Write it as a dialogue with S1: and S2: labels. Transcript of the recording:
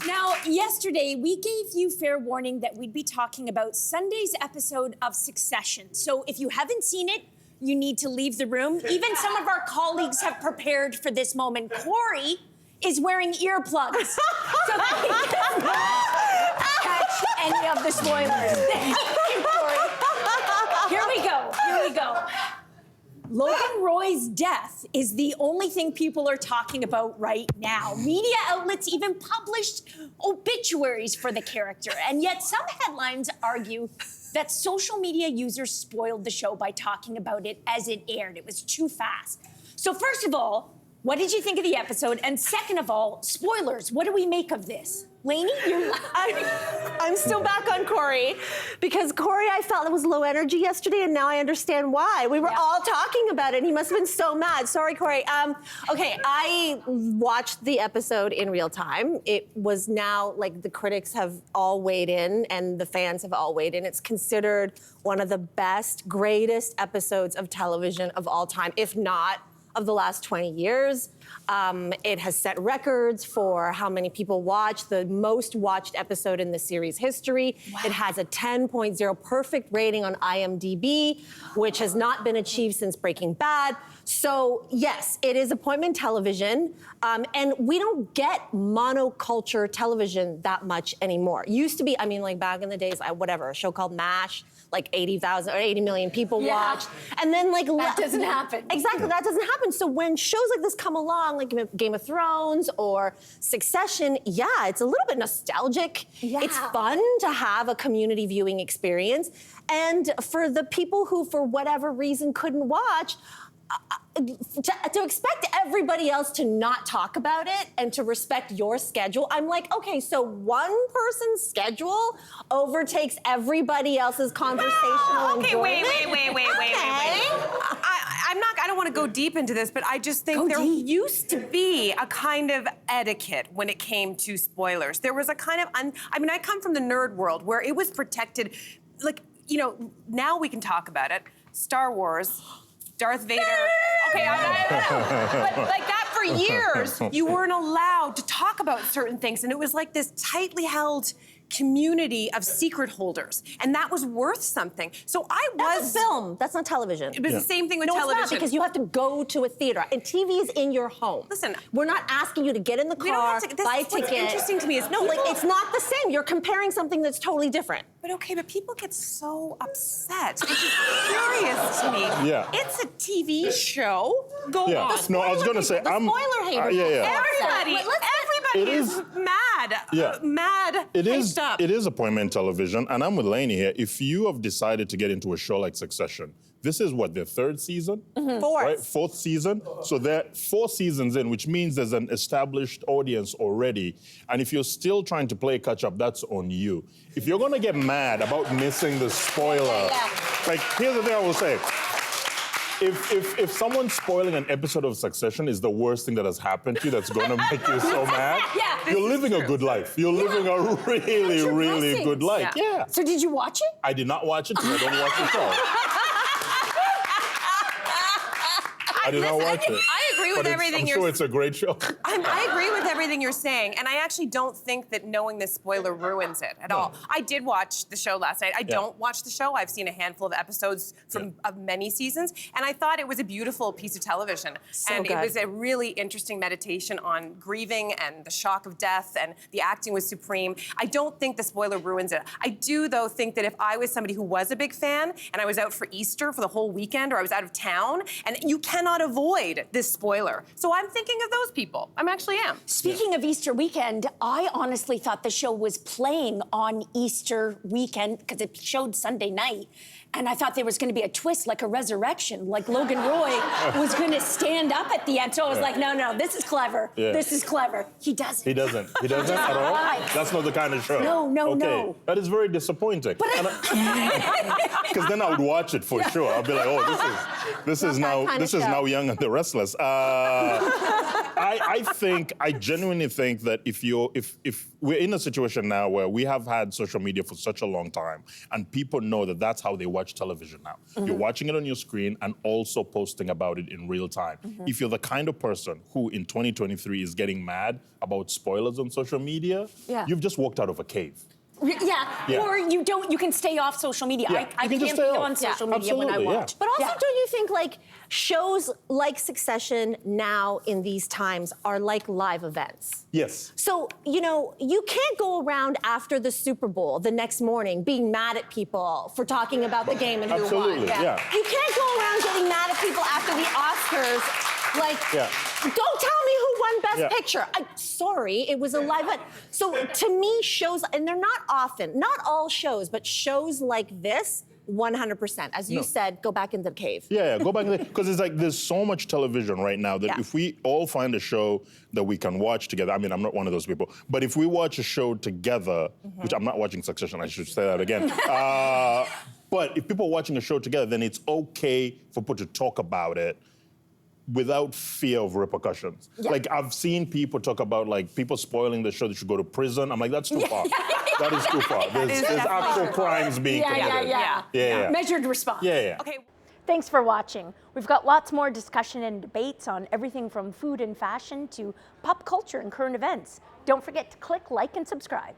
S1: Now, yesterday, we gave you fair warning that we'd be talking about Sunday's episode of Succession. So if you haven't seen it, you need to leave the room. Even some of our colleagues have prepared for this moment. Corey is wearing earplugs so that he does not catch any of the spoilers. Thank you, Corey. Here we go. Logan Roy's death is the only thing people are talking about right now. Media outlets even published obituaries for the character, and yet some headlines argue that social media users spoiled the show by talking about it as it aired. It was too fast. So first of all, what did you think of the episode? And second of all, spoilers, what do we make of this? Lainey, you're
S2: I'm still back on Corey, because Corey, I felt it was low energy yesterday, and now I understand why. We were all talking about it, and he must have been so mad. Sorry, Corey. Okay, I watched the episode in real time. It was now, like, the critics have all weighed in, and the fans have all weighed in. It's considered one of the best, greatest episodes of television of all time, if not of the last 20 years. It has set records for how many people watch, the most watched episode in the series history. Wow. It has a 10.0 perfect rating on IMDb, which has not been achieved since Breaking Bad. So yes, it is appointment television, and we don't get monoculture television that much anymore. Used to be, I mean, like back in the days, a show called MASH, like 80,000 or 80 million people watched. And then like-
S1: That doesn't happen.
S2: Exactly, that doesn't happen. So when shows like this come along, like Game of Thrones or Succession, yeah, it's a little bit nostalgic.
S1: Yeah.
S2: It's fun to have a community viewing experience. And for the people who, for whatever reason, couldn't watch, to expect everybody else to not talk about it and to respect your schedule, I'm like, okay, so one person's schedule overtakes everybody else's conversational
S3: Okay,
S2: enjoyment?
S3: wait. I don't want to go deep into this, but I just think there used to be a kind of etiquette when it came to spoilers. There was a kind of, I come from the nerd world where it was protected, like, now we can talk about it. Star Wars, Darth Vader. Okay, but like that for years, you weren't allowed to talk about certain things, and it was like this tightly held community of secret holders, and that was worth something. So
S2: That's film. That's not television.
S3: It was the same thing with television.
S2: It's not, because you have to go to a theater, and TV is in your home.
S3: Listen,
S2: we're not asking you to get in the car, buy a ticket.
S3: What's interesting to me is
S2: it's not the same. You're comparing something that's totally different.
S3: But people get so upset, which is curious to me.
S4: Yeah.
S3: It's a TV show. Go on.
S4: No, I was going to say,
S2: the spoiler haters.
S3: Everybody is mad.
S4: Yeah.
S3: Mad.
S4: It is appointment television, and I'm with Lainey here. If you have decided to get into a show like Succession, this is what, their third season?
S2: Fourth.
S4: Right? Fourth season. So they're 4 seasons in, which means there's an established audience already. And if you're still trying to play catch up, that's on you. If you're gonna get mad about missing the spoiler, like, here's the thing I will say. If someone spoiling an episode of Succession is the worst thing that has happened to you that's gonna make you so mad, you're living a good life. You're living a really, really good life. Yeah.
S1: So did you watch it?
S4: I did not watch it because I don't watch the show. I did not watch it.
S3: I agree with everything you're saying.
S4: I'm sure it's a great show.
S3: I agree with everything you're saying, and I actually don't think that knowing this spoiler ruins it at all. I did watch the show last night. I don't watch the show. I've seen a handful of episodes of many seasons, and I thought it was a beautiful piece of television. It was a really interesting meditation on grieving and the shock of death, and the acting was supreme. I don't think the spoiler ruins it. I do, though, think that if I was somebody who was a big fan, and I was out for Easter for the whole weekend, or I was out of town, and you cannot avoid this spoiler. So I'm thinking of those people. I actually am.
S1: Speaking of Easter weekend, I honestly thought the show was playing on Easter weekend because it showed Sunday night. And I thought there was going to be a twist, like a resurrection, like Logan Roy was going to stand up at the end. So I was like, no, this is clever.
S4: Yeah.
S1: This is clever. He doesn't.
S4: He doesn't at all? That's not the kind of show.
S1: No.
S4: That is very disappointing. Because then I would watch it for sure. I'll be like, oh, this is now Young and the Restless. I genuinely think that if we're in a situation now where we have had social media for such a long time, and people know that that's how they watch television now. You're watching it on your screen and also posting about it in real time. If you're the kind of person who in 2023 is getting mad about spoilers on social media, you've just walked out of a cave.
S1: Yeah. Or you can stay off social media.
S4: Yeah.
S1: I
S4: You can just
S1: can't be
S4: stay off.
S1: on social media when I
S4: Absolutely,
S1: watch.
S2: But also, don't you think like shows like Succession now in these times are like live events?
S4: Yes.
S2: So, you know, you can't go around after the Super Bowl the next morning being mad at people for talking about the game and who won.
S4: Absolutely, yeah.
S2: You can't go around getting mad at people after the Oscars. Like, don't tell me who won Best Picture. I'm sorry, it was a live event. So to me, shows, and they're not often, not all shows, but shows like this, 100%. As you said, go back in the cave.
S4: Yeah, go back because it's like there's so much television right now that if we all find a show that we can watch together, I mean, I'm not one of those people, but if we watch a show together, which I'm not watching Succession, I should say that again. But if people are watching a show together, then it's okay for people to talk about it without fear of repercussions. Like, I've seen people talk about, like, people spoiling the show that should go to prison. I'm like, that's too far. That is too far. There's actual crimes being committed.
S1: Yeah. Measured response.
S3: Okay.
S5: Thanks for watching. We've got lots more discussion and debates on everything from food and fashion to pop culture and current events. Don't forget to click like and subscribe.